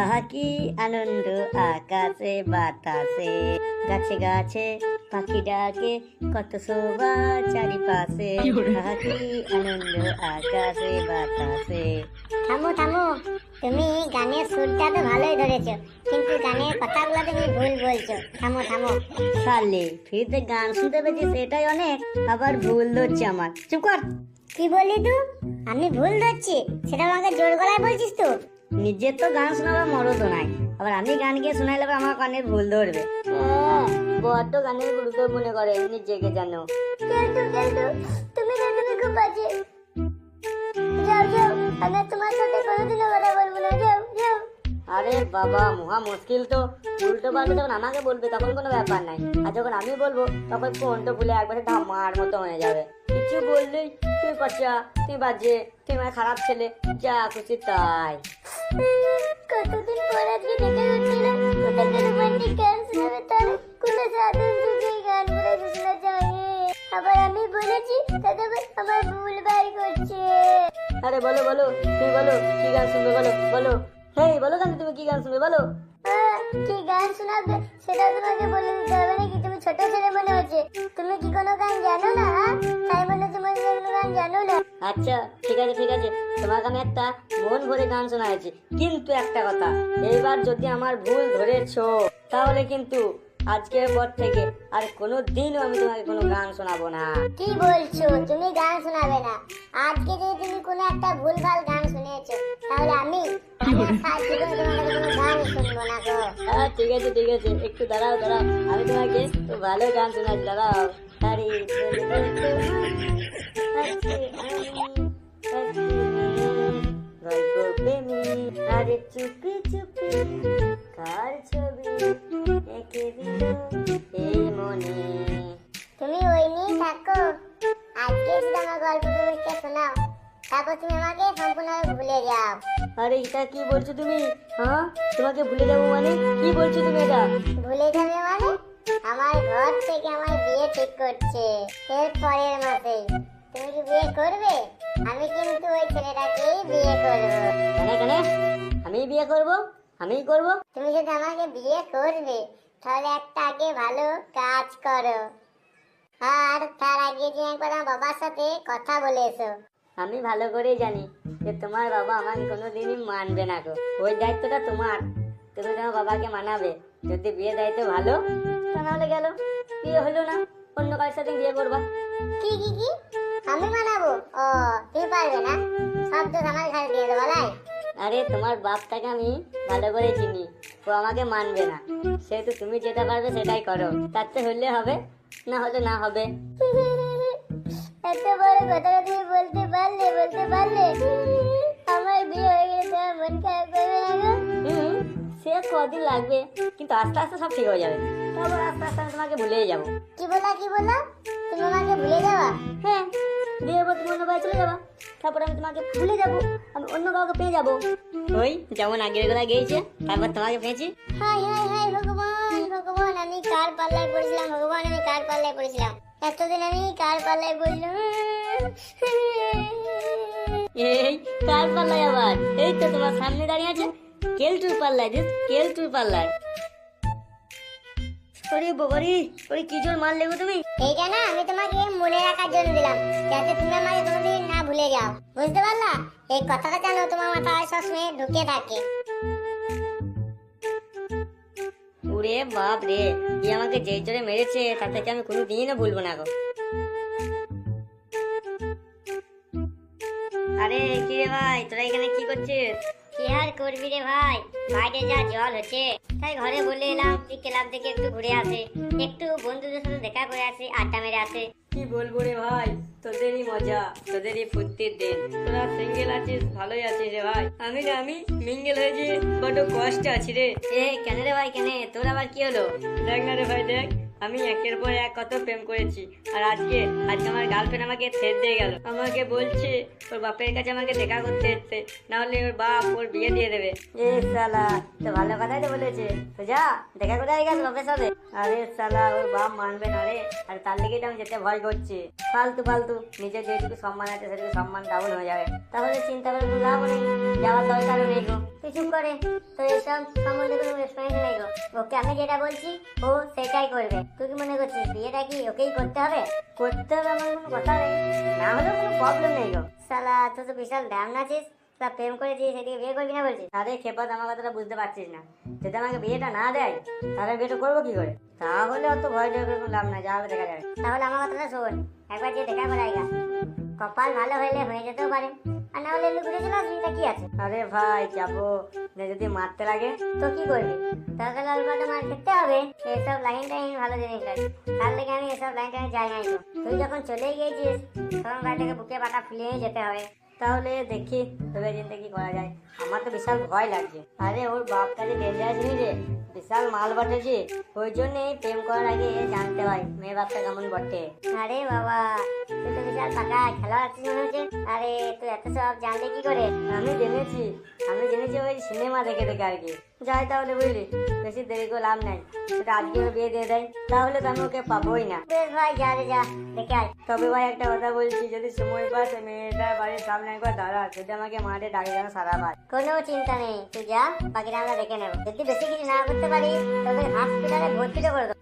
আহা কি আনন্দ আকাশে বাতাসে, গাছে গাছে পাখি ডাকে, কত শোভা চারিপাশে। আহা কি আনন্দ আকাশে বাতাসে। থামো থামো, তুমি গানের সুরটা তো ভালোই ধরেছো, কিন্তু গানের কথাগুলো তুমি ভুল বলছো। থামো থামো। সালে ফ্রিতে গান শুনতে পেয়েছি সেটাই অনেক, আবার ভুল ধরছে আমার। চুপ কর। কি বললি তুই? আমি ভুল ধরছি সেটা আমাকে জোর গলায় বলছিস তো? নিজের তো গান শোনাবার মরদ নাই, আবার আমি গান গিয়ে শোনাইলে আবার আমার কানের ভুল ধরবে। বড্ড গানের গুরুত্ব মনে করে নিজেকে জানো। কেলটু কেলটু, তুমি খুব বাজে। যাও যাও, আমি আর তোমার সাথে কোনোদিনও কথা বলবো না। যাও যাও। আরে বাবা, মহা মুশকিল তো। উল্টো পাল্টা যখন আমাকে বলবে তখন কোনো ব্যাপার নাই, আর যখন আমি বলবো তখন ফোনটা ভুলে একবারে ধামার মতো হয়ে যাবে। কিছু বললেই তুই পচা, তুই বাজে, তুই আমার খারাপ ছেলে, যা খুশি তাই। কতদিন পর আজকে দেখা হচ্ছে না, কোথাকার রোমান্টিক গান শোনাবে তার, কোনো সাধন যুগে গান বলে শোনা যায়। আবার আমি বলেছি তাতে আমার ভুল বাড়ি করছে। আরে বলো বলো, তুমি বলো কি গান শুনবে, বলো বলো। হেই বলো কেন, তুমি কি গান শুনবে বলো। কি গান শোনাবে সেটা তোমাকে বলে দিতে হবে নাকি? তুমি ছোট ছেলে মনে হচ্ছে, তুমি কি কোনো গান জানো না? তাই বলে তুমি কোনো গান জানো না? আচ্ছা ঠিক আছে ঠিক আছে, তোমাকে আমি একটা মন ভরে গান শোনাচ্ছি, কিন্তু একটা কথা, এইবার যদি আমার ভুল ধরেছো তাহলে কিন্তু আজকের পর থেকে আর কোনো দিনও আমি তোমাকে কোনো গান শোনাবো না। কি বলছো? তুমি গান শোনাবে না? আজকে যদি তুমি কোনো একটা ভুলভাল গান শুনিয়েছো তাহলে আমি আর সারা জীবন তোমাকে কোনো গান শুনবো না গো। ঠিক আছে ঠিক আছে, একটু দাঁড়াও দাঁড়াও, আমি তোমাকে ভালো গান শোনাচ্ছি, দাঁড়াও। আরে গল্প প্রেমী, আরে চুপি চুপি কার ছবি এঁকে দিল এই মনে। তুমি ওই নিয়ে থাকো, আজকে শুধু আমার গল্প প্রেমিকটা শোনাও, তারপর তুমি আমাকে সম্পূর্ণভাবে ভুলে যাও। আরে এটা কি বলছো তুমি? হ্যাঁ, তোমাকে ভুলে যাবো মানে কি বলছো তুমি এটা? ভুলে যাবে মানে? আমার ঘর থেকে আমার বিয়ে ঠিক করছে এর পরের মাসেই। তুমি কি বিয়ে করবে? আমি কিন্তু ওই ছেলেটাকেই বিয়ে করবো। কেন কেন আমি বিয়ে করব? আমি করব? তুমি যদি আমাকে বিয়ে করবে তাহলে একটা আগে ভালো কাজ করো, আর তার আগে যে একবার আমার বাবার সাথে কথা বলে এসো। আমি ভালো করেই জানি যে তোমার বাবা আমাকে কোনোদিনই মানবে না গো। ওই দায়িত্বটা তোমার, তুমি তোমার বাবাকে মানাবে। যদি বিয়ে দায়িত্ব ভালো তা নাহলে গেল, বিয়ে হলো না অন্য কারোর সাথে বিয়ে করবা। কি কি কি? আমি মানাবো? ও, তুমি পারবে না? সব দোষ আমার ঘাড়ে দিয়ে দেবো লাই। আরে তোমার বাপটাকে আমি ভালো করে চিনি, ও আমাকে মানবে না। সেহেতু তুমি যেটা পারবে সেটাই করো, তাতে হলে হবে, না হলে না হবে। এত বড় কথাটা তুমি বলতে পারলে আমার বিয়ে হয়ে গেলে তোমার মন খারাপ করবে না গো? সে কদিন লাগবে, কিন্তু আস্তে আস্তে সব ঠিক হয়ে যাবে। তারপর আস্তে আস্তে আমি তোমাকে ভুলেই যাবো। কি বলা? তুমি আমাকে ভুলে যাওয়া? হ্যাঁ, বিয়ের পর তুমি অন্য বাড়ি চলে যাবা, তারপর আমি তোমাকে ভুলে যাবো, আমি অন্য কাউকে পেয়ে যাবো। ওই যেমন আগের কথা গিয়েছে, তারপর তোমাকে পেয়েছি। হাই হাই হাই ভগবান ভগবান, আমি কার পাল্লায় পড়েছিলাম ভগবান, আমি কার পাল্লায় পড়েছিলাম? এতদিন আমি কার পাল্লায় পড়েছিলাম? এই কার পাল্লায় আবার? এই তো তোমার সামনে দাঁড়িয়ে আছে কেলটুর পাল্লায়, কেলটুর পাল্লায়। ওরে বাবারি, ওরে কি জোর মারলে গো তুমি। এইটা না আমি তোমাকে মনে রাখার জন্য দিলাম, যাতে তুমি আমাকে কোনোদিন না ভুলে যাও, বুঝতে পারলা? এই কথাটা যেন তোমার মাথায় সবসময় ঢুকে থাকে। ওরে বাপ রে, ই আমাকে যেই জোরে মেরেছে তার থেকে আমি কোনোদিনও ভুলবো না গো। আরে কি রে ভাই, তোরা এখানে কি করছিস? কি আর করবি রে ভাই, বাইরে যা জল হচ্ছে তাই ঘরে বলে এলাম তুই ক্লাব থেকে একটু ঘুরে আসে, একটু বন্ধুদের সাথে দেখা করে আসি, আড্ডা মেরে আসে। কি বলবো রে ভাই, তোদেরই মজা, তোদেরই ফুর্তির দিন। তোরা সিঙ্গেল আছিস, ভালোই আছিস রে ভাই। আমি মিঙ্গেল হয়েছি, বড় কষ্ট আছি রে। এ কেন রে ভাই, কেন তোর আবার কি হলো? দেখ না রে ভাই দেখ, আমি একের পর এক কত প্রেম করেছি, আর আজকে আমার গার্লফ্রেন্ড আমাকে ছেড়ে দিয়ে গেল। আমাকে বলছে ওর বাপের কাছে আমাকে দেখা করতে এসছে, না হলে ওর বাপ ওর বিয়ে দিয়ে দেবে। এ শালা, তো ভালো কথাই তো বলেছে। তো যা দেখা কোথায় গেল বাপের সাথে। আরে শালা, ওর বাপ মানবে না রে, আর তার লেগেই তো আমি যেতে ভয় করছি। ফালতু ফালতু নিজের যেটুকু সম্মান আছে সেটুকু সম্মান ডাউন হয়ে যাবে, তাহলে চিন্তা করে কোনো লাভ নেই, যাওয়ার দরকারও নেই গো। তুই চুপ করে, তো এসব সম্বন্ধে কোনো রেসপন্স নেই গো। ওকে আমি যেটা বলছি ও সেটাই করবে। তুই কি মনে করছিস বিয়েটা কি ওকেই করতে হবে? করতে হবে আমার কোনো কথা নেই, না হলেও কোনো প্রবলেম নেই গো। শালা তুই তো বিশাল ড্যাম নাচিস, তা প্রেম করেছিস সেদিকে বিয়ে করবি না বলছিস? আরে খেপাত, আমার কথাটা বুঝতে পারছিস না? যদি আমাকে বিয়েটা না দেয় তাহলে বিয়েটা করবো কি করে? তাহলে অত ভয় ডেকে কোনো লাভ নাই, যা হবে দেখা যাবে। তাহলে আমার কথাটা শোন, একবার যে দেখা করে আইগা, কপাল ভালো হইলে হয়ে যেতেও পারে, আর না হলে ঘুরে চলে আসবি, তা কি আছে? আরে ভাই যাবো, যদি মারতে লাগে তো কি করবি? তাহলে অল্পটা মার খেতে হবে। এসব লাইন টাইন ভালো জিনিস নয়, তার লেগে আমি এসব লাইন টাইন যাই নাই। তো তুই যখন চলেই গিয়েছিস তখন বাড়িটাকে বুকে পাটা ফুলিয়ে যেতে হবে। তাহলে দেখি ভেবে চিন্তে কি করা যায়। আমার তো বিশাল ভয় লাগছে। আরে ওর বাপটা যে ডেঞ্জারাস নি রে, বিশাল মাল বটেছে। ওই জন্যই প্রেম করার আগে জানতে হয় মেয়ে বাপটা কেমন বটে। আরে বাবা, তুই তো বিশাল পাকা খেলা আছিস মনে হচ্ছে। আরে তুই এত সব জানলে কি করে? আমি জেনেছি ওই সিনেমা দেখে দেখে আর কি। যাই তাহলে, বুঝলি, বেশি দেরি করে লাভ নাই। সেটা আজকে ওর বিয়ে দিয়ে দেয়, তাহলে তো আমি ওকে পাবোই না। বেশ ভাই, যা রে যা, দেখে আয়। তবে ভাই একটা কথা বলছি, যদি সময় পাস মেয়েটার বাড়ির সামনে একবার দাঁড়া, যদি আমাকে মাঠে ডাকে যেন সারা পায়। কোনো চিন্তা নেই, তুই যা, বাকিটা আমরা দেখে নেবো। যদি বেশি কিছু না করতে পারি তবে হসপিটালে ভর্তিটা করে দেবো।